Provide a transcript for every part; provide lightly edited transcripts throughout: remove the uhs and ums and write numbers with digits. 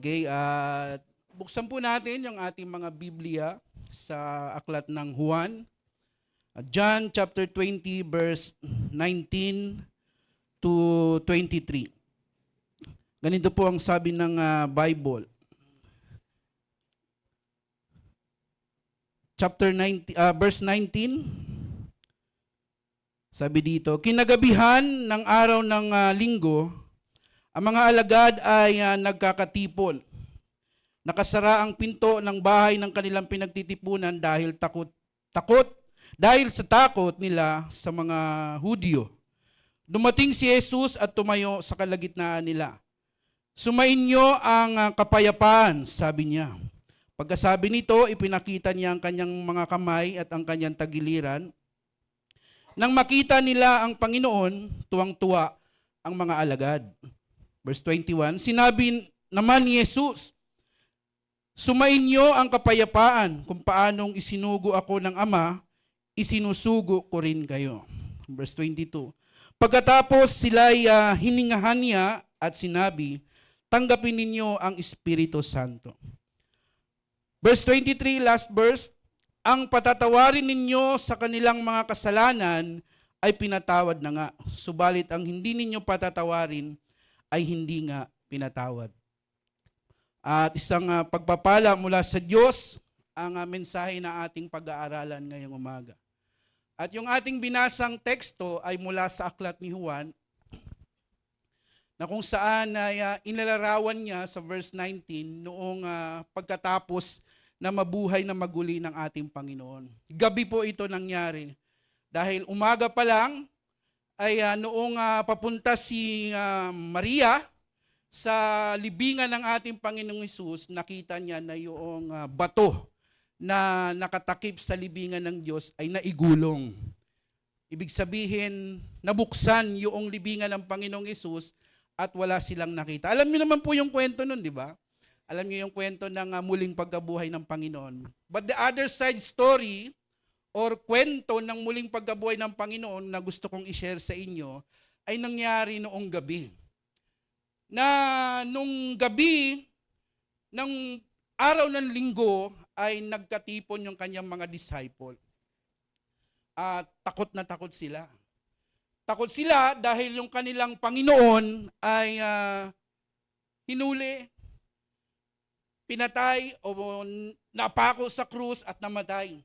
Okay, at buksan po natin yung ating mga Biblia sa aklat ng Juan. John chapter 20 verse 19 to 23. Ganito po ang sabi ng Bible. Chapter 19, verse 19. Sabi dito, kinagabihan ng araw ng linggo, ang mga alagad ay nagkakatipon. Nakasara ang pinto ng bahay ng kanilang pinagtitipunan dahil dahil sa takot nila sa mga Hudyo. Dumating si Jesus at tumayo sa kalagitnaan nila. Sumainyo ang kapayapaan, sabi niya. Pagkasabi nito, ipinakita niya ang kanyang mga kamay at ang kanyang tagiliran. Nang makita nila ang Panginoon, tuwang-tuwa ang mga alagad. Verse 21, sinabi naman ni Jesus, sumainyo ang kapayapaan, kung paanong isinugo ako ng Ama, isinusugo ko rin kayo. Verse 22, pagkatapos sila'y hiningahan niya at sinabi, tanggapin ninyo ang Espiritu Santo. Verse 23, last verse, ang patatawarin ninyo sa kanilang mga kasalanan ay pinatawad na nga. Subalit ang hindi ninyo patatawarin ay hindi nga pinatawad. At isang pagpapala mula sa Diyos ang mensahe na ating pag-aaralan ngayong umaga. At yung ating binasang teksto ay mula sa aklat ni Juan, na kung saan ay inilarawan niya sa verse 19 noong pagkatapos na mabuhay na maguli ng ating Panginoon. Gabi po ito nangyari. Dahil umaga pa lang ay noong papunta si Maria sa libingan ng ating Panginoong Hesus, nakita niya na yung bato na nakatakip sa libingan ng Diyos ay naigulong. Ibig sabihin, nabuksan yung libingan ng Panginoong Hesus at wala silang nakita. Alam niyo naman po yung kwento nun, di ba? Alam niyo yung kwento ng muling pagkabuhay ng Panginoon. But the other side story or kwento ng muling pagkabuhay ng Panginoon na gusto kong i-share sa inyo ay nangyari noong gabi. Na nung gabi ng araw ng linggo ay nagkatipon yung kanyang mga disciple. At takot na takot sila. Takot sila dahil yung kanilang Panginoon ay hinuli, pinatay o napako sa krus at namatay.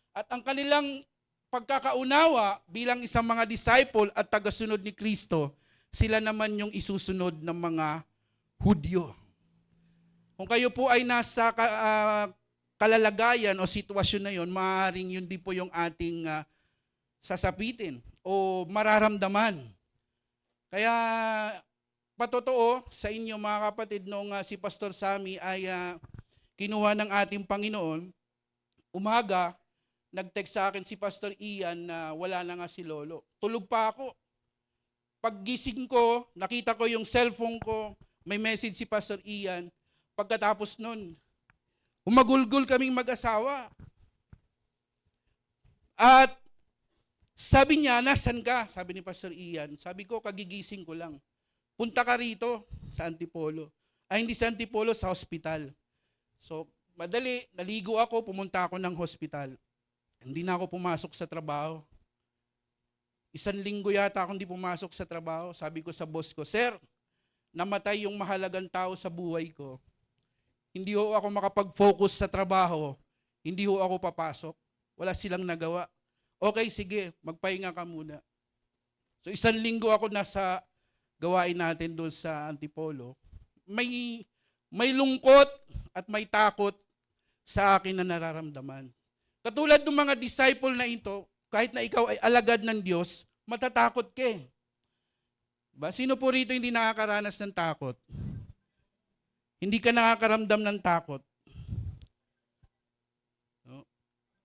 At ang kanilang pagkakaunawa bilang isang mga disciple at tagasunod ni Kristo, sila naman yung isusunod ng mga Hudyo. Kung kayo po ay nasa kalalagayan o sitwasyon na yon, maaaring yun din po yung ating sasapitin o mararamdaman. Kaya patotoo sa inyo mga kapatid, nung si Pastor Sammy ay kinuha ng ating Panginoon, umaga, nag-text sa akin si Pastor Ian na wala na nga si Lolo. Tulog pa ako. Paggising ko, nakita ko yung cellphone ko, may message si Pastor Ian. Pagkatapos nun, umagulgol kaming mag-asawa. At sabi niya, nasan ka? Sabi ni Pastor Ian. Sabi ko, kagigising ko lang. Punta ka rito sa Antipolo. Ay, hindi sa Antipolo, sa hospital. So, madali, naligo ako, pumunta ako ng hospital. Hindi na ako pumasok sa trabaho. 1 linggo yata akong hindi pumasok sa trabaho. Sabi ko sa boss ko, Sir, namatay yung mahalagang tao sa buhay ko. Hindi ho ako makapag-focus sa trabaho. Hindi ho ako papasok. Wala silang nagawa. Okay, sige, magpahinga ka muna. So 1 linggo ako nasa gawain natin doon sa Antipolo. May lungkot at may takot sa akin na nararamdaman. Katulad ng mga disciple na ito, kahit na ikaw ay alagad ng Diyos, matatakot ka eh. Ba? Sino po rito hindi nakakaranas ng takot? Hindi ka nakakaramdam ng takot. No?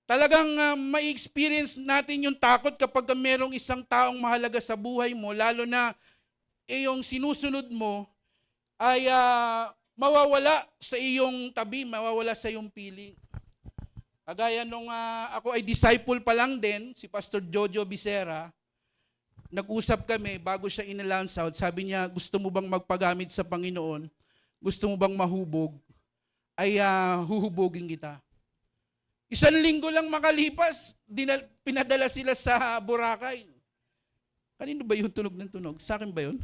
Talagang may experience natin yung takot kapag merong isang taong mahalaga sa buhay mo, lalo na yung sinusunod mo ay mawawala sa iyong tabi, mawawala sa iyong piling. Kagaya nung ako ay disciple pa lang din, si Pastor Jojo Bisera, nag-usap kami bago siya in-announce out. Sabi niya, gusto mo bang magpagamit sa Panginoon? gusto mo bang mahubog, ay huhubogin kita. 1 linggo lang makalipas, pinadala sila sa Boracay. Kanino ba yung tunog ng tunog? Sa akin ba yun?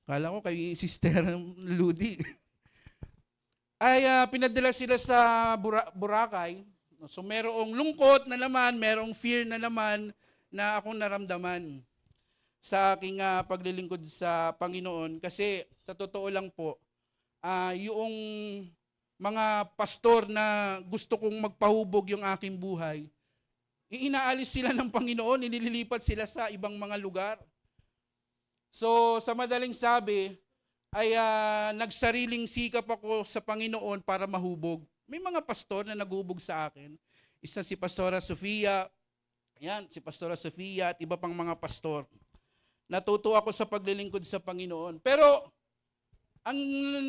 Kala ko kay Sister Ludi. Ay pinadala sila sa Boracay. So merong lungkot na naman, merong fear na naman na akong naramdaman sa aking paglilingkod sa Panginoon. Kasi sa totoo lang po, yung mga pastor na gusto kong magpahubog yung aking buhay, inaalis sila ng Panginoon, inililipat sila sa ibang mga lugar. So sa madaling sabi, ay nagsariling sikap ako sa Panginoon para mahubog. May mga pastor na naghubog sa akin. Isa si Pastora Sofia, yan, si Pastora Sofia at iba pang mga pastor. Natuto ako sa paglilingkod sa Panginoon. Pero ang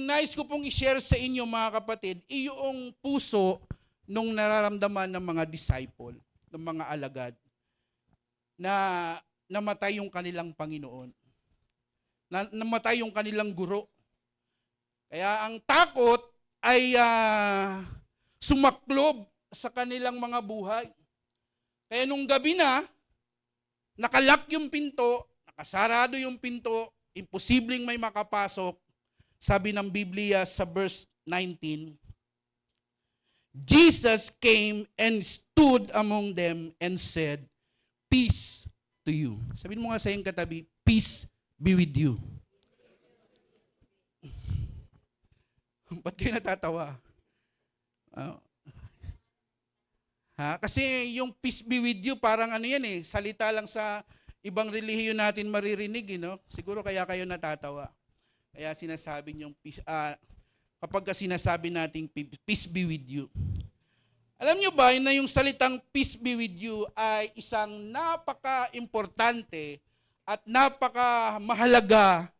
nais ko pong i-share sa inyo mga kapatid, iyong puso nung nararamdaman ng mga disciple, ng mga alagad, na namatay yung kanilang Panginoon. Namatay yung kanilang guro. Kaya ang takot ay sumaklob sa kanilang mga buhay. Kaya nung gabi na, nakalak yung pinto, nakasarado yung pinto, imposibleng may makapasok. Sabi ng Biblia sa verse 19, Jesus came and stood among them and said, "Peace to you." Sabihin mo nga sa iyong katabi, "Peace be with you." Ba't kayo natatawa? Kasi yung peace be with you, parang ano yan salita lang sa ibang relihiyon natin maririnig, Siguro kaya kayo natatawa. Kaya sinasabi niyong, kapag sinasabi nating peace be with you. Alam niyo ba na yung salitang peace be with you ay isang napaka-importante at napaka-mahalaga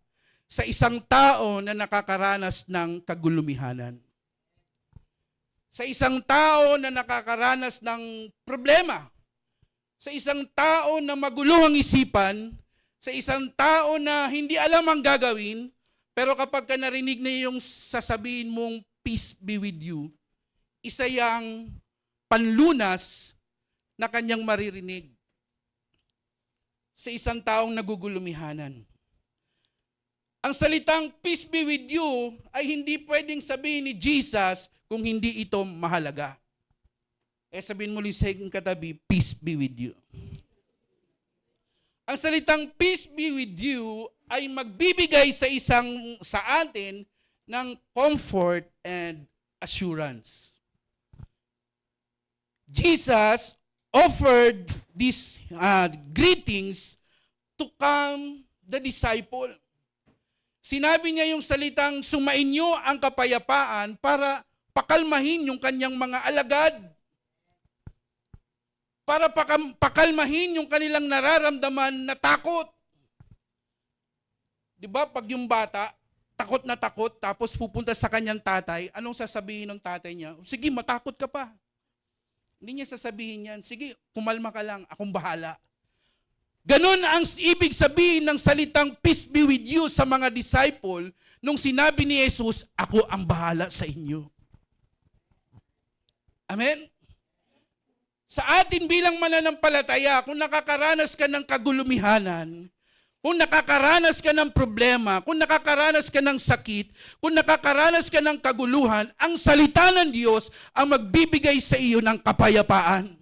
sa isang tao na nakakaranas ng kagulumihanan. Sa isang tao na nakakaranas ng problema. Sa isang tao na maguluhang isipan. Sa isang tao na hindi alam ang gagawin. Pero kapag ka narinig na yung sasabihin mong peace be with you, isa yang panlunas na kanyang maririnig sa isang taong nagugulumihanan. Ang salitang peace be with you ay hindi pwedeng sabihin ni Jesus kung hindi ito mahalaga. Sabihin mo sa iyong katabi, peace be with you. Ang salitang peace be with you ay magbibigay sa atin ng comfort and assurance. Jesus offered these greetings to calm the disciple. Sinabi niya yung salitang sumainyo ang kapayapaan para pakalmahin yung kanyang mga alagad. Para pakalmahin yung kanilang nararamdaman na takot. Di ba pag yung bata, takot na takot, tapos pupunta sa kanyang tatay, anong sasabihin ng tatay niya? Sige, matakot ka pa. Hindi niya sasabihin yan, sige, kumalma ka lang, akong bahala. Ganon ang ibig sabihin ng salitang peace be with you sa mga disciple nung sinabi ni Jesus, ako ang bahala sa inyo. Amen? Sa atin bilang mananampalataya, kung nakakaranas ka ng kagulumihanan, kung nakakaranas ka ng problema, kung nakakaranas ka ng sakit, kung nakakaranas ka ng kaguluhan, ang salita ng Diyos ang magbibigay sa iyo ng kapayapaan.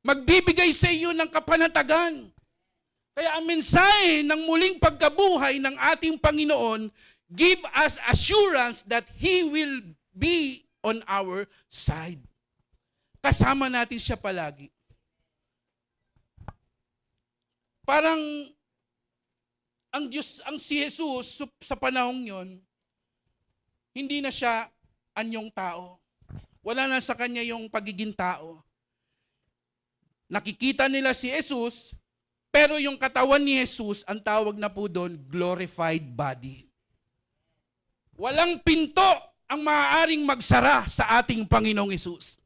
Magbibigay sa iyo ng kapanatagan. Kaya ang mensahe ng muling pagkabuhay ng ating Panginoon, give us assurance that He will be on our side. Kasama natin siya palagi. Parang ang Diyos, ang si Jesus sa panahong yon, hindi na siya anyong tao. Wala na sa kanya yung pagiging tao. Nakikita nila si Jesus, pero yung katawan ni Jesus, ang tawag na po doon, glorified body. Walang pinto ang maaaring magsara sa ating Panginoong Jesus.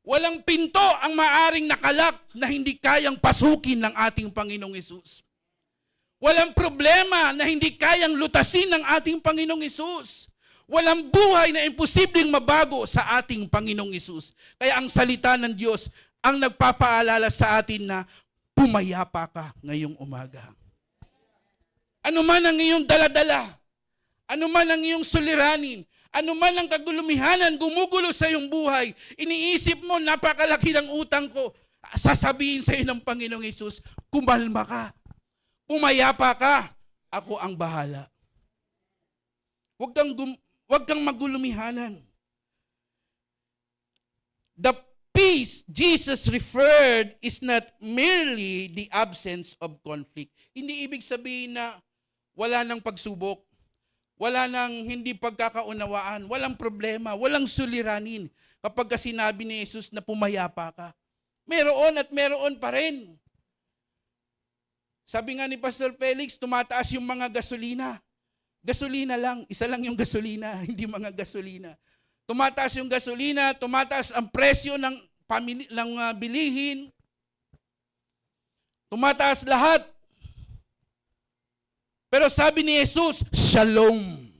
Walang pinto ang maaring nakalak na hindi kayang pasukin ng ating Panginoong Hesus. Walang problema na hindi kayang lutasin ng ating Panginoong Hesus. Walang buhay na imposibleng mabago sa ating Panginoong Hesus. Kaya ang salita ng Diyos ang nagpapaalala sa atin na pumayapa ka ngayong umaga. Ano man ang iyong daladala, ano man ang iyong suliranin, ano man ang kagulumihanan, gumugulo sa iyong buhay, iniisip mo, napakalaki ng utang ko, sasabihin sa iyo ng Panginoong Hesus, kumalma ka, pumayapa ka, ako ang bahala. Huwag kang magulumihanan. The peace Jesus referred is not merely the absence of conflict. Hindi ibig sabihin na wala nang pagsubok, wala nang hindi pagkakaunawaan, walang problema, walang suliranin. Kapag sinabi ni Jesus na pumayapa ka, meron at meron pa rin. Sabi nga ni Pastor Felix, tumataas yung mga gasolina. Gasolina lang, isa lang yung gasolina, hindi mga gasolina. Tumataas yung gasolina, tumataas ang presyo ng bilihin, tumataas lahat. Pero sabi ni Jesus, shalom.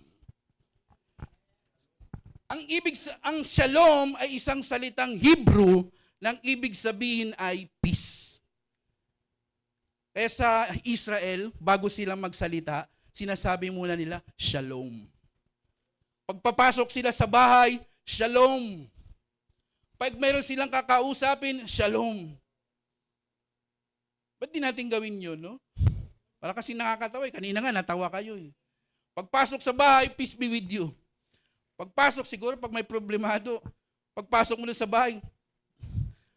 Ang shalom ay isang salitang Hebrew nang ibig sabihin ay peace. Kaya sa Israel, bago sila magsalita, sinasabi muna nila, shalom. Pagpapasok sila sa bahay, shalom. Pag meron silang kakausapin, shalom. Ba't di natin gawin yun, no? Para kasi nakakatawa. Kanina nga, natawa kayo. Pagpasok sa bahay, peace be with you. Pagpasok, siguro pag may problemado, pagpasok mo sa bahay,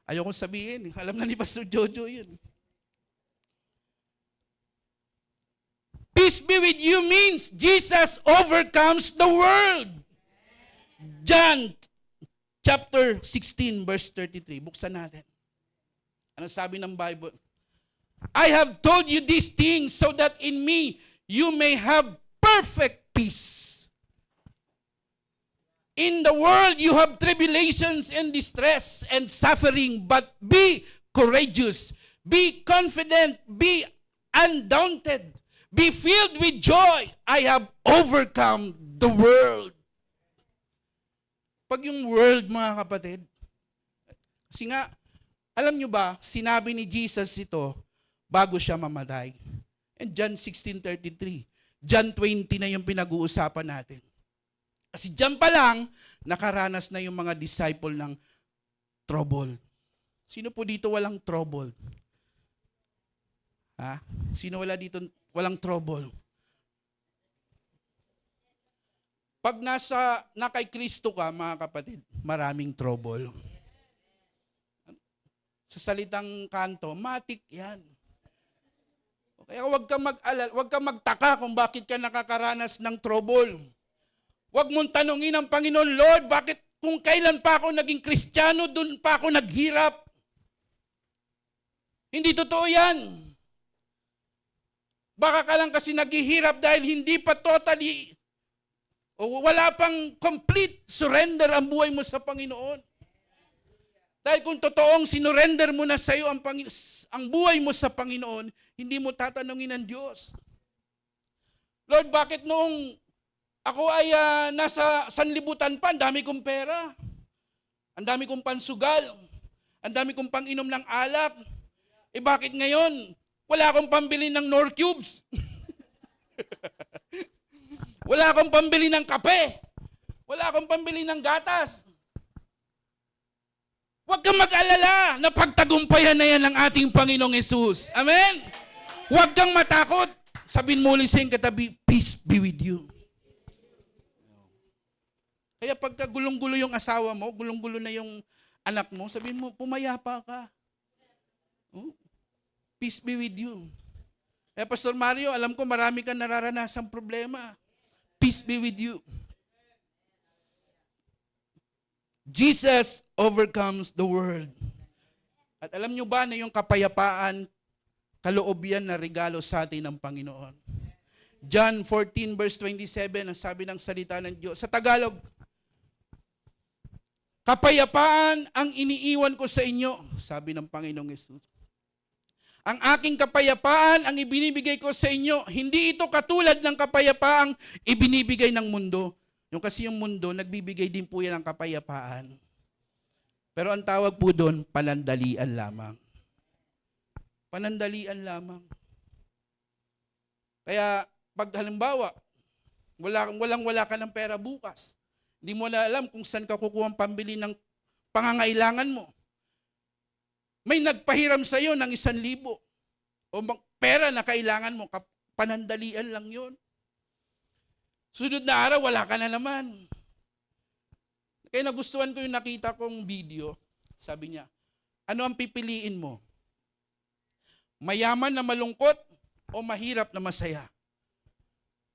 ayokong sabihin. Alam na ni Pastor Jojo yun. Peace be with you means Jesus overcomes the world. John chapter 16, verse 33. Buksan natin. Ano sabi ng Bible? I have told you these things so that in me you may have perfect peace. In the world you have tribulations and distress and suffering, but be courageous, be confident, be undaunted, be filled with joy. I have overcome the world. Pag yung world, mga kapatid, kasi nga, alam nyo ba, sinabi ni Jesus ito, bago siya mamatay. And John 16:33. John 20 na yung pinag-uusapan natin. Kasi John pa lang, nakaranas na yung mga disciple ng trouble. Sino po dito walang trouble? Ha? Sino wala dito walang trouble? Pag na kay Kristo ka, mga kapatid, maraming trouble. Sa salitang kanto, matik yan. Kaya huwag kang magtaka kung bakit ka nakakaranas ng trouble. Huwag mong tanungin ang Panginoon, Lord, bakit kung kailan pa ako naging Kristiyano, doon pa ako naghirap? Hindi totoo yan. Baka ka lang kasi naghihirap dahil hindi pa totally, o wala pang complete surrender ang buhay mo sa Panginoon. Dahil kung totoong sinurrender mo na sa iyo ang buhay mo sa Panginoon, hindi mo tatanungin ang Diyos. Lord, bakit noong ako ay nasa sanlibutan pa, ang dami kong pera, ang dami kong pansugal, ang dami kong panginom ng alak, bakit ngayon wala akong pambili ng Nor Cubes? Wala akong pambili ng kape, wala akong pambili ng gatas. Huwag kang mag-alala na pagtagumpayan na yan ng ating Panginoong Hesus. Amen? Huwag kang matakot. Sabihin mo ulit sa iyong katabi, peace be with you. Kaya pagka gulong-gulo yung asawa mo, gulong-gulo na yung anak mo, sabihin mo, pumayapa ka. Peace be with you. Pastor Mario, alam ko marami kang nararanasang problema. Peace be with you. Jesus overcomes the world. At alam nyo ba na yung kapayapaan, kaloob yan na regalo sa atin ng Panginoon? John 14 verse 27, ang sabi ng salita ng Diyos. Sa Tagalog, Kapayapaan ang iniiwan ko sa inyo, sabi ng Panginoong Hesus. Ang aking kapayapaan ang ibinibigay ko sa inyo. Hindi ito katulad ng kapayapaang ibinibigay ng mundo. Yung mundo, nagbibigay din po yan ng kapayapaan. Pero ang tawag po doon, panandalian lamang. Panandalian lamang. Kaya, pag halimbawa, wala ka ng pera bukas, hindi mo na alam kung saan ka kukuha ang pambili ng pangangailangan mo. May nagpahiram sa iyo ng 1,000 o pera na kailangan mo, panandalian lang yon. Sunod na araw, wala ka na naman. Kaya nagustuhan ko yung nakita kong video. Sabi niya, ano ang pipiliin mo? Mayaman na malungkot o mahirap na masaya?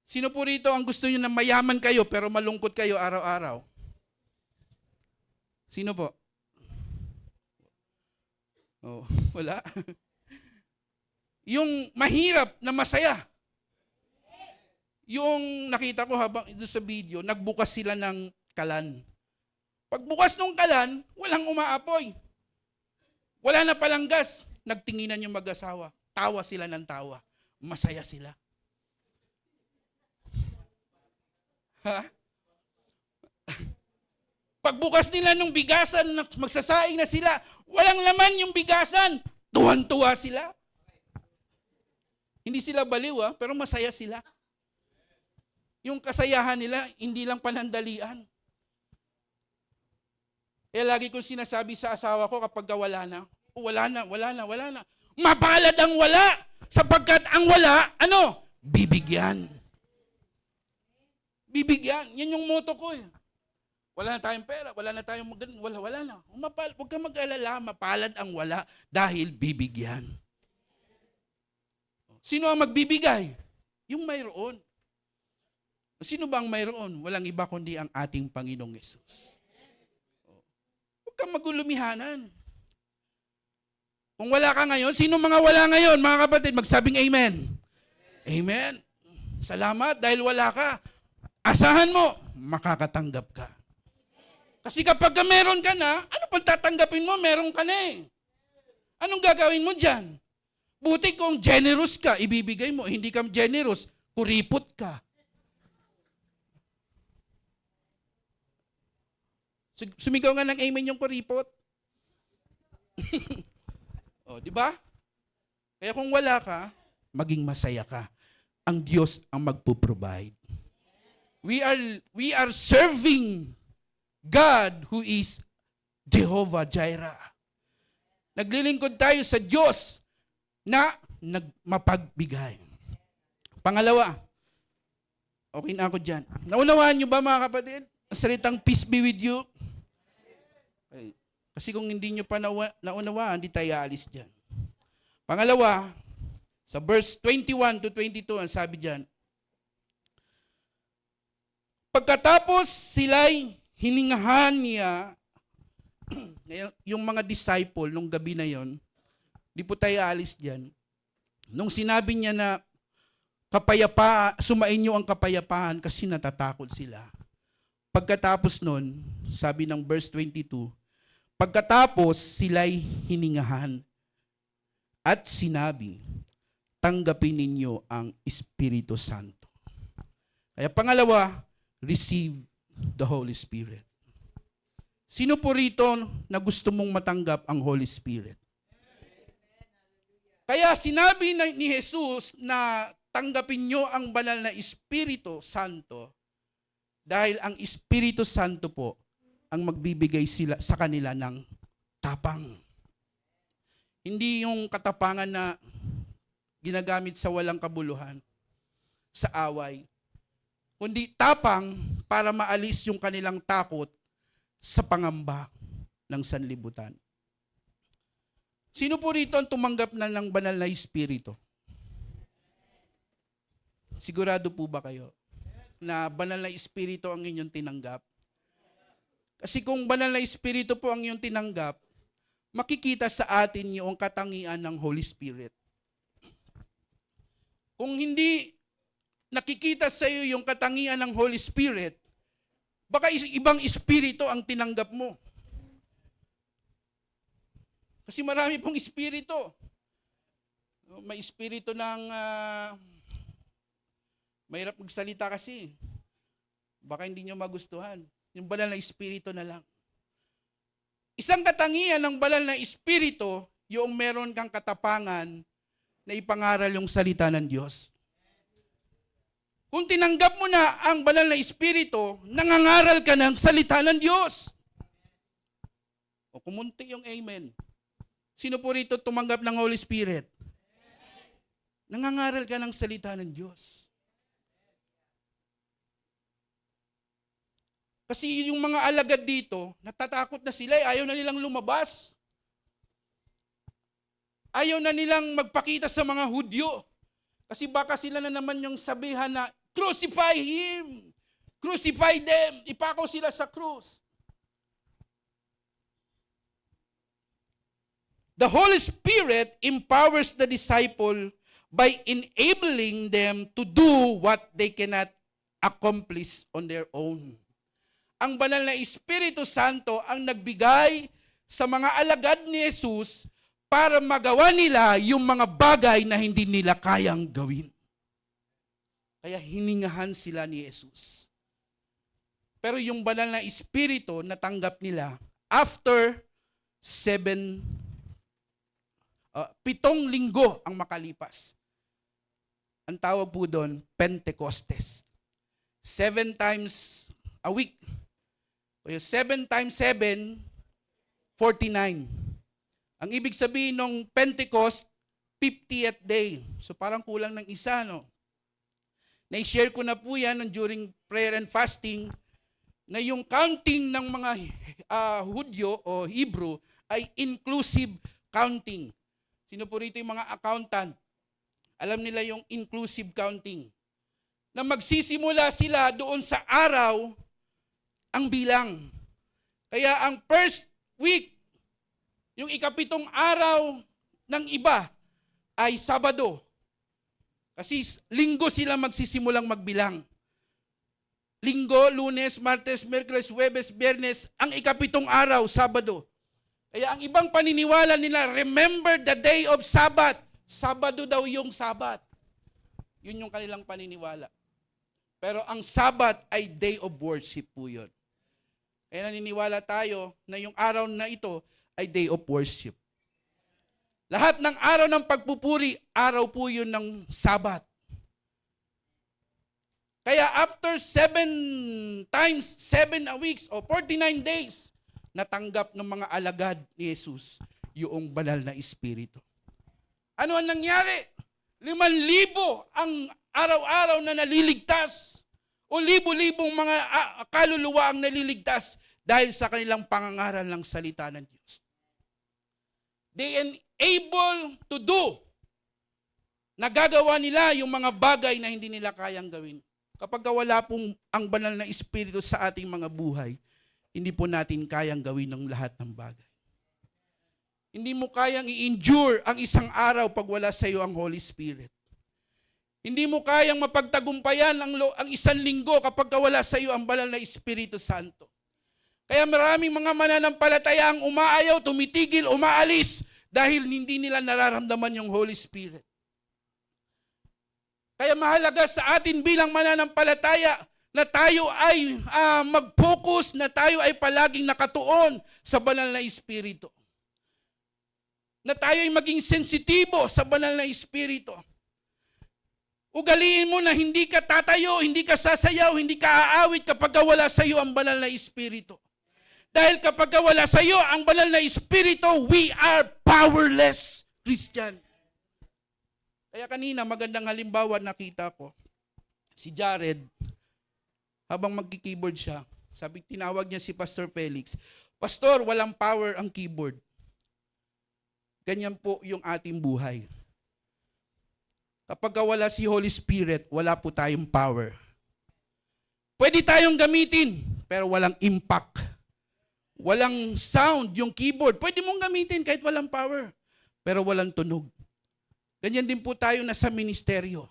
Sino po rito ang gusto niyo na mayaman kayo pero malungkot kayo araw-araw? Sino po? Oh, wala. Yung mahirap na masaya. Yung nakita ko habang ito sa video, nagbukas sila ng kalan. Pagbukas ng kalan, walang umaapoy. Wala na palang gas. Nagtinginan yung mag-asawa. Tawa sila ng tawa. Masaya sila. Ha? Pagbukas nila ng bigasan, magsasaing na sila, walang laman yung bigasan, tuwan-tuwa sila. Hindi sila baliw, pero masaya sila. Yung kasayahan nila, hindi lang panandalian. Lagi kong sinasabi sa asawa ko kapag wala na, wala na. Mapalad ang wala, sapagkat ang wala, bibigyan. Bibigyan. Yan yung motto ko eh. Wala na tayong pera, wala na tayong wala na. Huwag ka mag-alala, mapalad ang wala dahil bibigyan. Sino ang magbibigay? Yung mayroon. Sino ba ang mayroon? Walang iba kundi ang ating Panginoong Hesus. Huwag kang magulumihanan. Kung wala ka ngayon, sino mga wala ngayon, mga kapatid? Magsabing amen. Amen. Salamat dahil wala ka. Asahan mo, makakatanggap ka. Kasi kapag meron ka na, ano pang tatanggapin mo? Meron ka na eh. Anong gagawin mo dyan? Buti kung generous ka, ibibigay mo. Hindi ka generous, kuripot ka. Sumigaw nga ng amen yung kuripot. O, di ba? Kaya kung wala ka, maging masaya ka. Ang Diyos ang magpo-provide. We are serving God who is Jehovah Jireh. Naglilingkod tayo sa Diyos na mapagbigay. Pangalawa, okay na ako dyan. Naunawaan niyo ba mga kapatid? Ang salitang peace be with you. Okay. Kasi kung hindi niyo pa naunawaan, hindi tayo aalis dyan. Pangalawa, sa verse 21 to 22, ang sabi dyan, pagkatapos sila'y hiningahan niya, yung mga disciple nung gabi na yon, di po tayo alis dyan. Nung sinabi niya na sumainyo ang kapayapaan kasi natatakot sila. Pagkatapos nun, sabi ng verse 22, pagkatapos sila'y hiningahan at sinabi, tanggapin ninyo ang Espiritu Santo. Kaya pangalawa, receive the Holy Spirit. Sino po rito na gusto mong matanggap ang Holy Spirit? Kaya sinabi ni Jesus na tanggapin nyo ang banal na Espiritu Santo dahil ang Espiritu Santo po ang magbibigay sa kanila ng tapang. Hindi yung katapangan na ginagamit sa walang kabuluhan, sa away, kundi tapang para maalis yung kanilang takot sa pangamba ng sanlibutan. Sino po rito ang tumanggap na ng banal na Espiritu? Sigurado po ba kayo na banal na Espiritu ang inyong tinanggap? Kasi kung banal na Espiritu po ang inyong tinanggap, makikita sa atin yung katangian ng Holy Spirit. Kung hindi nakikita sa iyo yung katangian ng Holy Spirit, baka ibang espiritu ang tinanggap mo. Kasi marami pong espiritu. May espiritu ng, mahirap magsalita kasi. Baka hindi nyo magustuhan. Yung banal na espiritu na lang. Isang katangian ng banal na espiritu, yung meron kang katapangan na ipangaral yung salita ng Diyos. Kung tinanggap mo na ang banal na espiritu, nangangaral ka ng salita ng Diyos. O kumunti yung amen. Sino po rito tumanggap ng Holy Spirit? Nangangaral ka ng salita ng Diyos. Kasi yung mga alagad dito, natatakot na sila, ayaw na nilang lumabas. Ayaw na nilang magpakita sa mga Hudyo. Kasi baka sila na naman yung sabihan na, crucify Him! Crucify them! Ipakaw sila sa krus. The Holy Spirit empowers the disciple by enabling them to do what they cannot accomplish on their own. Ang banal na Espiritu Santo ang nagbigay sa mga alagad ni Jesus para magawa nila yung mga bagay na hindi nila kayang gawin. Kaya hiningahan sila ni Jesus. Pero yung banal na Espiritu natanggap nila after 7 linggo ang makalipas. Ang tawag po doon, Pentecostes. 7 times a week. O 7 times 7, 49. Ang ibig sabihin ng Pentecost, 50th day. So parang kulang ng isa, no? Na-share ko na po yan during prayer and fasting na yung counting ng mga Hudyo o Hebrew ay inclusive counting. Sino po rito yung mga accountant? Alam nila yung inclusive counting. Na magsisimula sila doon sa araw ang bilang. Kaya ang first week, yung ikapitong araw ng iba ay Sabado. Kasi linggo sila magsisimulang magbilang. Linggo, Lunes, Martes, Miyerkules, Huwebes, Biyernes, ang ikapitong araw, Sabado. Kaya ang ibang paniniwala nila, remember the day of Sabbath. Sabado daw yung Sabbath. Yun yung kanilang paniniwala. Pero ang Sabbath ay day of worship po yun. Kaya naniniwala tayo na yung araw na ito ay day of worship. Lahat ng araw ng pagpupuri, araw po yun ng Sabbath. Kaya after 7 times 7 weeks o 49 days, natanggap ng mga alagad ni Jesus yung banal na Espiritu. Ano ang nangyari? 5,000 ang araw-araw na naliligtas o libo-libong mga kaluluwa ang naliligtas dahil sa kanilang pangangaral ng salita ng Diyos. They able to do. Nagagawa nila yung mga bagay na hindi nila kayang gawin. Kapag wala pong ang banal na Espiritu sa ating mga buhay, hindi po natin kayang gawin ng lahat ng bagay. Hindi mo kayang i-endure ang isang araw pag wala sa iyo ang Holy Spirit. Hindi mo kayang mapagtagumpayan ang isang linggo kapag wala sa iyo ang banal na Espiritu Santo. Kaya maraming mga mananampalataya ang umaayaw, tumitigil, umaalis dahil hindi nila nararamdaman yung Holy Spirit. Kaya mahalaga sa atin bilang mananampalataya na tayo ay mag-focus, na tayo ay palaging nakatuon sa banal na Espiritu. Na tayo ay maging sensitibo sa banal na Espiritu. Ugaliin mo na hindi ka tatayo, hindi ka sasayaw, hindi ka aawit kapag wala sa iyo ang banal na Espiritu. Dahil kapag wala sa iyo ang banal na Espiritu, we are powerless Christian. Kaya kanina magandang halimbawa nakita ko, si Jared, habang magki-keyboard siya, tinawag niya si Pastor Felix, Pastor, walang power ang keyboard. Ganyan po yung ating buhay. Kapag wala si Holy Spirit, wala po tayong power. Pwede tayong gamitin, pero walang impact. Walang sound yung keyboard. Pwede mong gamitin kahit walang power, pero walang tunog. Ganyan din po tayo na sa ministeryo.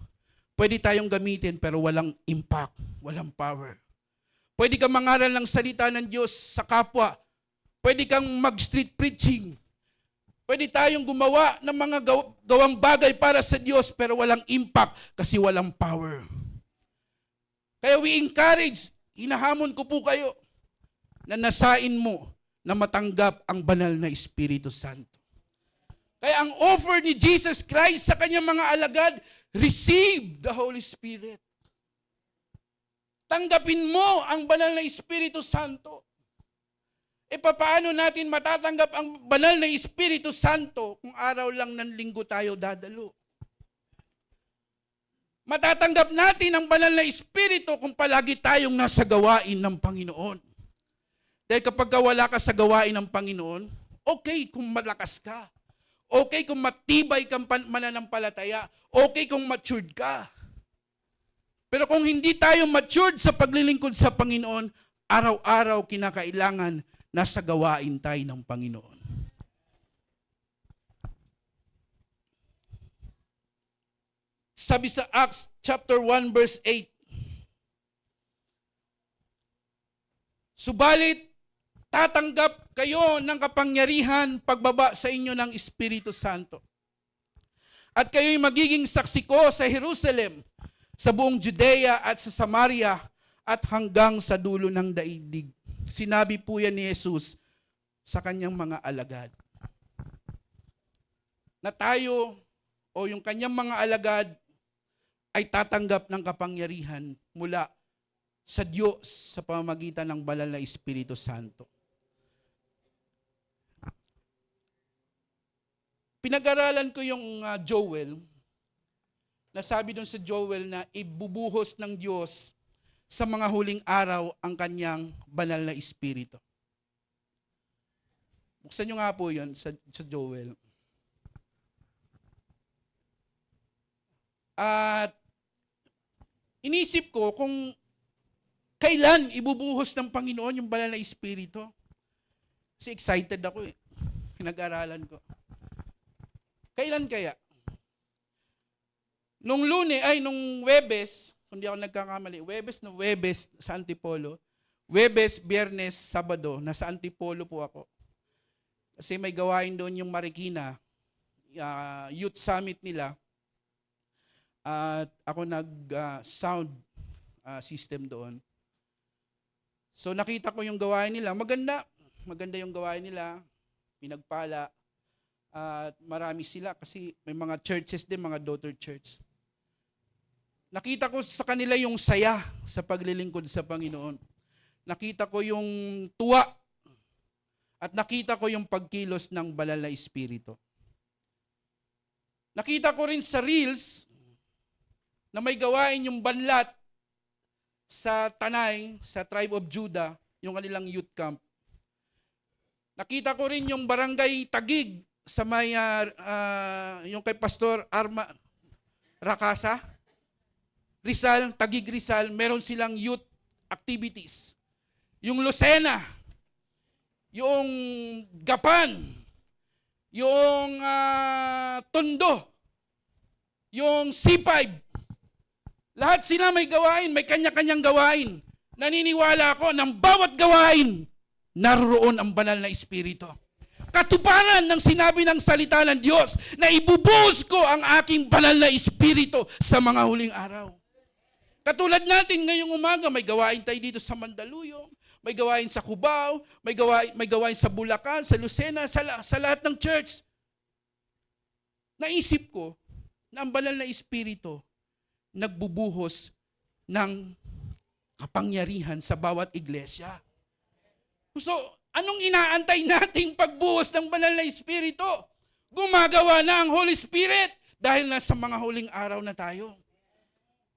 Pwede tayong gamitin pero walang impact, walang power. Pwede kang mangaral ng salita ng Diyos sa kapwa. Pwede kang mag-street preaching. Pwede tayong gumawa ng mga gawang bagay para sa Diyos pero walang impact kasi walang power. Kaya we encourage, hinahamon ko po kayo na nasain mo na matanggap ang banal na Espiritu Santo. Kaya ang offer ni Jesus Christ sa kanyang mga alagad, receive the Holy Spirit. Tanggapin mo ang banal na Espiritu Santo. E paano natin matatanggap ang banal na Espiritu Santo kung araw lang ng linggo tayo dadalo? Matatanggap natin ang banal na Espiritu kung palagi tayong nasa gawain ng Panginoon. Dahil kapag wala ka sa gawain ng Panginoon, okay kung malakas ka. Okay kung matibay kang mananampalataya. Okay kung matured ka. Pero kung hindi tayo matured sa paglilingkod sa Panginoon, araw-araw kinakailangan nasa gawain tayo ng Panginoon. Sabi sa Acts chapter 1 verse 8, subalit tatanggap kayo ng kapangyarihan pagbaba sa inyo ng Espiritu Santo. At kayo'y magiging saksi ko sa Jerusalem, sa buong Judea at sa Samaria at hanggang sa dulo ng daigdig. Sinabi po yan ni Jesus sa kanyang mga alagad. Na tayo o yung kanyang mga alagad ay tatanggap ng kapangyarihan mula sa Diyos sa pamamagitan ng banal na Espiritu Santo. Pinag-aralan ko yung Joel, na sabi doon sa Joel na ibubuhos ng Diyos sa mga huling araw ang kanyang banal na Espiritu. Buksan nyo nga po yun sa Joel. At inisip ko kung kailan ibubuhos ng Panginoon yung banal na Espiritu. Kasi excited ako eh. Pinag-aralan ko. Kailan kaya? Nung Webes, kung di ako nagkakamali, Webes sa Antipolo, Webes, Biyernes, Sabado, nasa Antipolo po ako. Kasi may gawain doon yung Marikina, youth summit nila, at ako nag-sound system doon. So nakita ko yung gawain nila, maganda yung gawain nila, pinagpala, at marami sila kasi may mga churches din, mga daughter church. Nakita ko sa kanila yung saya sa paglilingkod sa Panginoon. Nakita ko yung tuwa at nakita ko yung pagkilos ng banal na Espiritu. Nakita ko rin sa Reels na may gawain yung banlat sa Tanay, sa Tribe of Judah, yung kanilang youth camp. Nakita ko rin yung barangay Tagig sa may, yung kay Pastor Arma Rakasa, Rizal, Tagig Rizal, meron silang youth activities. Yung Lucena, yung Gapan, yung Tondo, yung C5, lahat sila may gawain, may kanya-kanyang gawain. Naniniwala ako ng bawat gawain, naroon ang banal na Espiritu. Katuparan ng sinabi ng salita ng Diyos na ibubuhos ko ang aking banal na Espiritu sa mga huling araw. Katulad natin ngayong umaga, may gawain tayo dito sa Mandaluyong, may gawain sa Cubao, may gawain sa Bulacan, sa Lucena, sa lahat ng church. Naisip ko na ang banal na Espiritu nagbubuhos ng kapangyarihan sa bawat iglesia. So, anong inaantay nating pagbuhos ng banal na Espiritu? Gumagawa na ang Holy Spirit dahil nasa mga huling araw na tayo.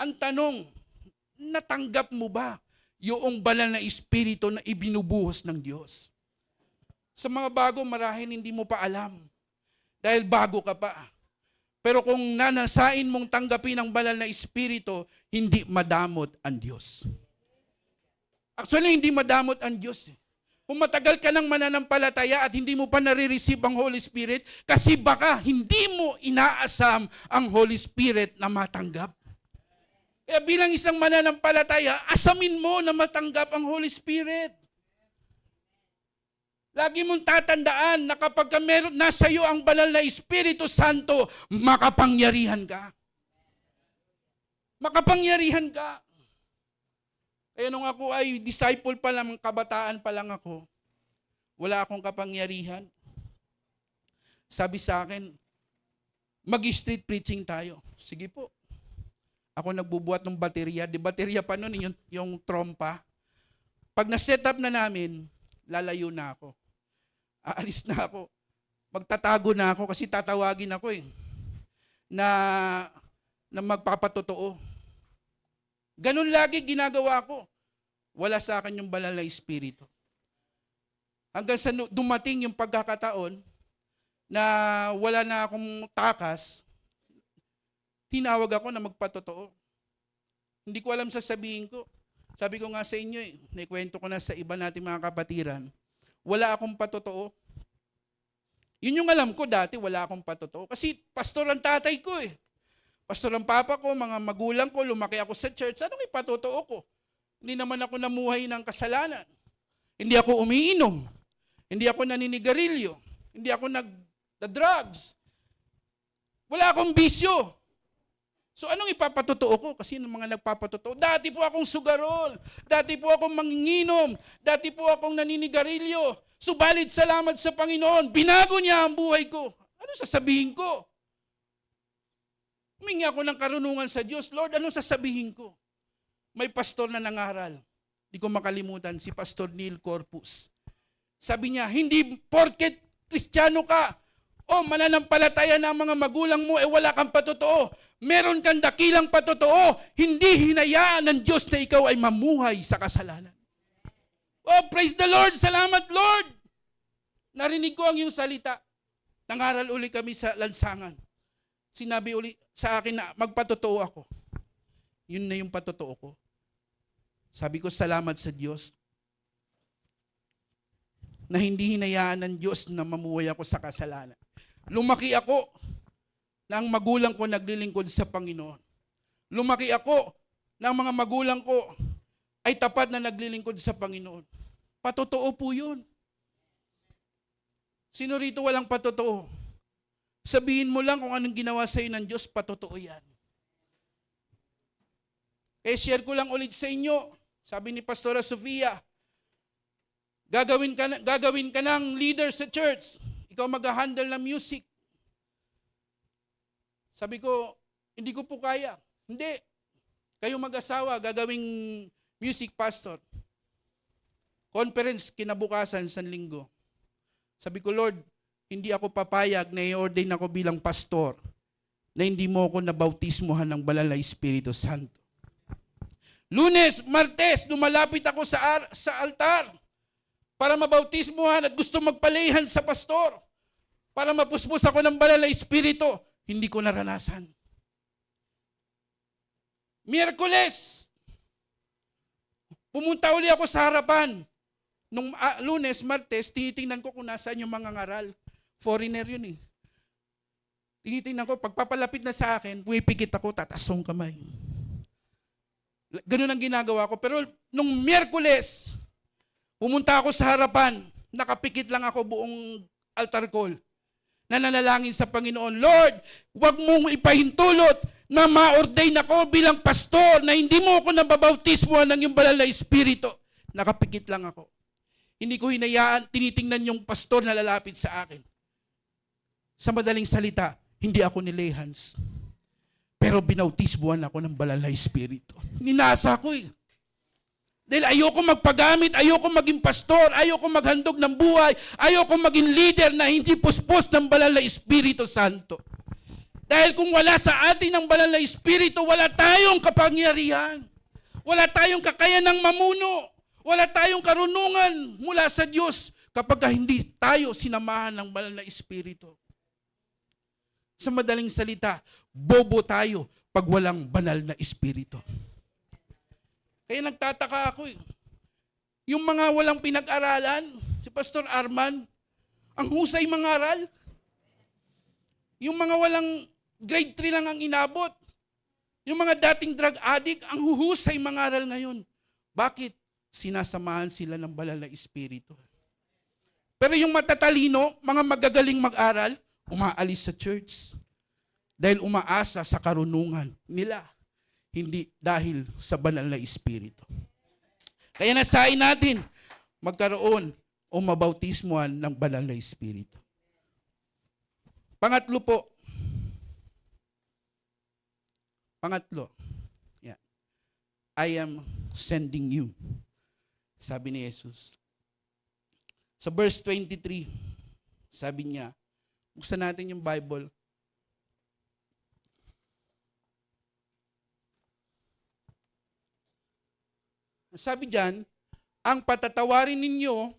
Ang tanong, natanggap mo ba yung banal na Espiritu na ibinubuhos ng Diyos? Sa mga bago, marahil hindi mo pa alam dahil bago ka pa. Pero kung nanasain mong tanggapin ang banal na Espiritu, hindi madamot ang Diyos. Actually, hindi madamot ang Diyos. Kung matagal ka nang mananampalataya at hindi mo pa nare-receive ang Holy Spirit, kasi baka hindi mo inaasam ang Holy Spirit na matanggap. Kaya bilang isang mananampalataya, asamin mo na matanggap ang Holy Spirit. Lagi mong tatandaan na kapag meron nasa iyo ang banal na Espiritu Santo, makapangyarihan ka. Makapangyarihan ka. Kaya nung ako ay disciple pa lang, kabataan pa lang ako, wala akong kapangyarihan. Sabi sa akin, mag-street preaching tayo. Sige po. Ako nagbubuhat ng baterya. Di baterya pa noon, yung trompa. Pag na-set up na namin, lalayo na ako. Aalis na ako. Magtatago na ako kasi tatawagin ako na magpapatotoo. Ganun lagi ginagawa ko. Wala sa akin yung banal na Espiritu. Hanggang sa dumating yung pagkakataon na wala na akong takas, tinawag ako na magpatotoo. Hindi ko alam sasabihin ko. Sabi ko nga sa inyo, naikwento ko na sa iba nating mga kapatiran, wala akong patotoo. Yun yung alam ko dati, wala akong patotoo. Kasi pastor ang tatay ko Pastor ang papa ko, mga magulang ko, lumaki ako sa church. Anong ipatotoo ko? Hindi naman ako namuhay ng kasalanan. Hindi ako umiinom. Hindi ako naninigarilyo. Hindi ako nag-drugs. Wala akong bisyo. So anong ipapatotoo ko? Kasi ng mga nagpapatotoo, dati po akong sugarol, dati po akong manginginom, dati po akong naninigarilyo. Subalit salamat sa Panginoon, binago niya ang buhay ko. Ano sasabihin ko? Humingi ako ng karunungan sa Diyos. Lord, anong sasabihin ko? May pastor na nangaral. Hindi ko makalimutan, si Pastor Neil Corpus. Sabi niya, hindi porket Kristiyano ka, o mananampalataya na ang mga magulang mo, wala kang patotoo. Meron kang dakilang patotoo. Hindi hinayaan ng Diyos na ikaw ay mamuhay sa kasalanan. Oh, praise the Lord! Salamat, Lord! Narinig ko ang iyong salita. Nangaral uli kami sa lansangan. Sinabi uli sa akin na magpatotoo ako. Yun na yung patotoo ko. Sabi ko, salamat sa Diyos na hindi hinayaan ng Diyos na mamuhay ako sa kasalanan. Lumaki ako na ang magulang ko naglilingkod sa Panginoon. Lumaki ako na ang mga magulang ko ay tapat na naglilingkod sa Panginoon. Patotoo po yun. Sino rito walang patotoo? Sabihin mo lang kung anong ginawa sa iyo ng Diyos, patotoo yan. Share ko lang ulit sa inyo. Sabi ni Pastora Sofia, gagawin ka ng leader sa church. Ikaw mag-handle ng music. Sabi ko, hindi ko po kaya. Hindi. Kayo mag-asawa, gagawing music pastor. Conference kinabukasan, San Linggo. Sabi ko, Lord, hindi ako papayag na i-ordain ako bilang pastor na hindi mo ako nabautismuhan ng banal na Espiritu Santo. Lunes, Martes, lumalapit ako sa altar para mabautismuhan at gusto magpalahan sa pastor para mapuspos ako ng banal na Espiritu. Hindi ko naranasan. Miyerkules, pumunta uli ako sa harapan. Nung Lunes, Martes, tinitingnan ko kung nasaan yung mga ngaral. Foreigner yun Tinitingnan ko, pagpapalapit na sa akin, pumipikit ako, tatasong kamay. Ganun ang ginagawa ko. Pero nung Miyerkules, pumunta ako sa harapan, nakapikit lang ako buong altar call. Nananalangin sa Panginoon, Lord, huwag mong ipahintulot na ma-ordain ako bilang pastor na hindi mo ako nababautismo ng iyong banal na Espiritu. Nakapikit lang ako. Hindi ko hinayaan, tinitingnan yung pastor na lalapit sa akin. Sa madaling salita, hindi ako ni Lehans. Pero binautismuhan ako ng banal na Espiritu. Ninasa ko Dahil ayoko magpagamit, ayoko maging pastor, ayoko maghandog ng buhay, ayoko maging leader na hindi puspos ng banal na Espiritu Santo. Dahil kung wala sa atin ang banal na Espiritu, wala tayong kapangyarihan. Wala tayong kakayanang mamuno. Wala tayong karunungan mula sa Diyos kapag hindi tayo sinamahan ng banal na Espiritu. Sa madaling salita, bobo tayo pag walang banal na Espiritu. Kaya nagtataka ako Yung mga walang pinag-aralan, si Pastor Arman, ang husay mangaral. Yung mga walang grade 3 lang ang inabot. Yung mga dating drug addict, ang huhusay mangaral ngayon. Bakit? Sinasamahan sila ng banal na Espiritu. Pero yung matatalino, mga magagaling mag-aral, umaalis sa church. Dahil umaasa sa karunungan nila. Hindi dahil sa banal na Espiritu. Kaya nasain natin magkaroon o mabautismuhan ng banal na Espiritu. Pangatlo po. Yeah. I am sending you. Sabi ni Jesus. Sa verse 23, sabi niya, buksan natin yung Bible. Sabi diyan, ang patatawarin ninyo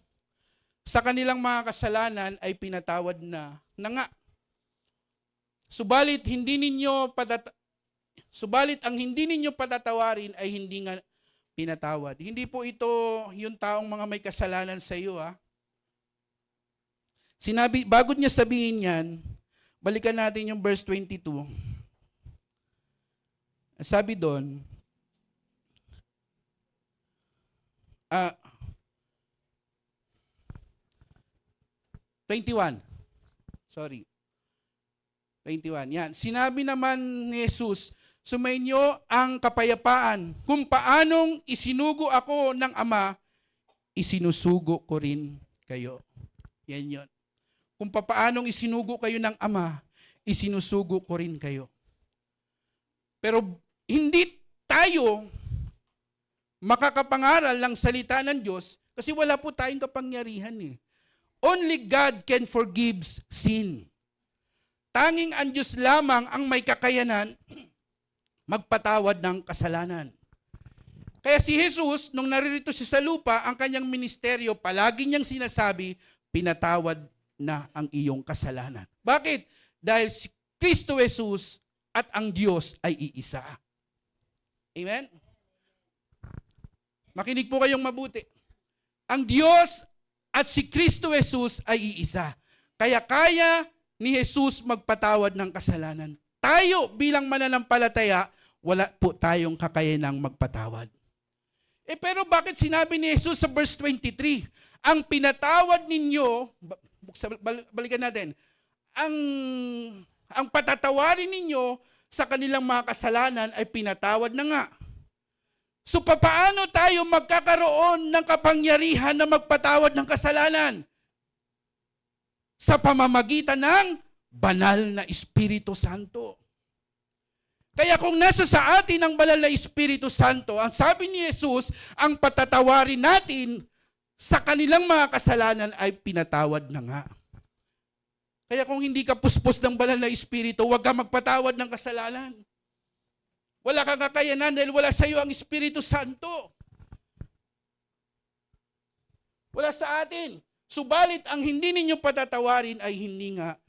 sa kanilang mga kasalanan ay pinatawad na nga. Subalit ang hindi ninyo patatawarin ay hindi nga pinatawad. Hindi po ito yung taong mga may kasalanan sa iyo, ha. Sinabi, bago niya sabihin yan, balikan natin yung verse 22. Sabi doon, 21. Sorry. 21. Yan. Sinabi naman ni Jesus, sumainyo ang kapayapaan. Kung paanong isinugo ako ng Ama, isinusugo ko rin kayo. Yan yun. Kung paanong isinugo kayo ng Ama, isinusugo ko rin kayo. Pero hindi tayo makakapangaral ng salita ng Diyos kasi wala po tayong kapangyarihan eh. Only God can forgive sin. Tanging ang Diyos lamang ang may kakayanan magpatawad ng kasalanan. Kaya si Jesus, nung naririto siya sa lupa, ang kanyang ministeryo, palagi niyang sinasabi, pinatawad na ang iyong kasalanan. Bakit? Dahil si Kristo Jesus at ang Diyos ay iisa. Amen? Makinig po kayong mabuti. Ang Diyos at si Kristo Jesus ay iisa. Kaya kaya ni Jesus magpatawad ng kasalanan. Tayo bilang mananampalataya, wala po tayong kakayanang magpatawad. Pero bakit sinabi ni Jesus sa verse 23, ang pinatawad ninyo, balikan natin, ang patatawarin ninyo sa kanilang mga kasalanan ay pinatawad na nga. So papaano tayo magkakaroon ng kapangyarihan na magpatawad ng kasalanan? Sa pamamagitan ng banal na Espiritu Santo. Kaya kung nasa sa atin ang banal na Espiritu Santo, ang sabi ni Jesus, ang patatawarin natin sa kanilang mga kasalanan ay pinatawad na nga. Kaya kung hindi ka puspos ng banal na Espiritu, huwag ka magpatawad ng kasalanan. Wala kang kakayanan dahil wala sa iyo ang Espiritu Santo. Wala sa atin. Subalit ang hindi ninyo patatawarin ay hindi nga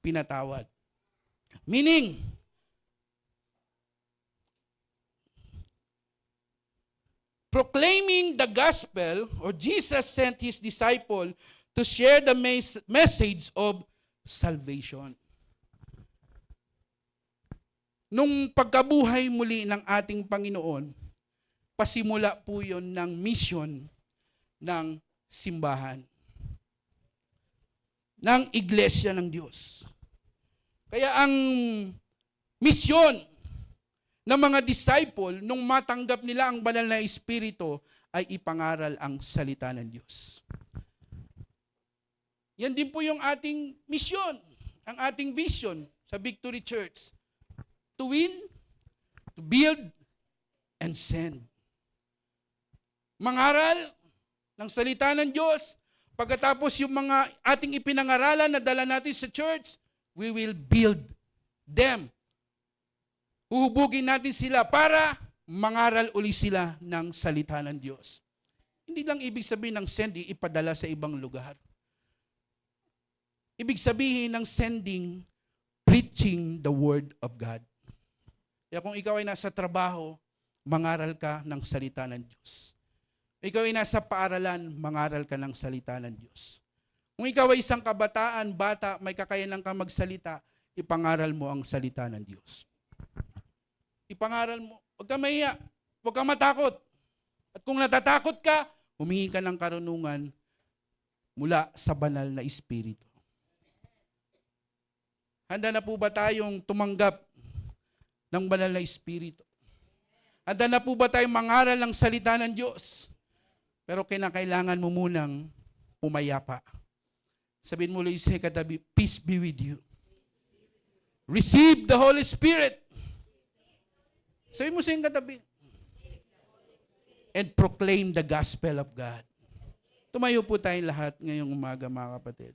pinatawad. Meaning, proclaiming the gospel, or Jesus sent His disciple to share the message of salvation. Nung pagkabuhay muli ng ating Panginoon, pasimula po yun ng mission ng simbahan, ng iglesia ng Diyos. Kaya ang misyon ng mga disciple, nung matanggap nila ang banal na Espiritu, ay ipangaral ang salita ng Diyos. Yan din po yung ating misyon, ang ating vision sa Victory Church. To win, to build, and send. Mangaral ng salita ng Diyos. Pagkatapos yung mga ating ipinangaralan na dala natin sa church, we will build them. Uhubugin natin sila para mangaral uli sila ng salita ng Diyos. Hindi lang ibig sabihin ng sending, ipadala sa ibang lugar. Ibig sabihin ng sending, preaching the Word of God. Kaya kung ikaw ay nasa trabaho, mangaral ka ng salita ng Diyos. Ikaw ay nasa paaralan, mangaral ka ng salita ng Diyos. Kung ikaw ay isang kabataan, bata, may kakayanan kang magsalita, ipangaral mo ang salita ng Diyos. Ipangaral mo. Huwag ka mahiya. Huwag ka matakot. At kung natatakot ka, humingi ka ng karunungan mula sa banal na Espiritu. Handa na po ba tayong tumanggap ng banal na Espiritu? Handa na po ba tayong mangaral ng salita ng Diyos? Pero kinakailangan mo munang pumayapa. Sabihin mo ulit sa katabi, peace be with you. Receive the Holy Spirit. Sabihin mo sa katabi, and proclaim the gospel of God. Tumayo po tayong lahat ngayong umaga, mga kapatid.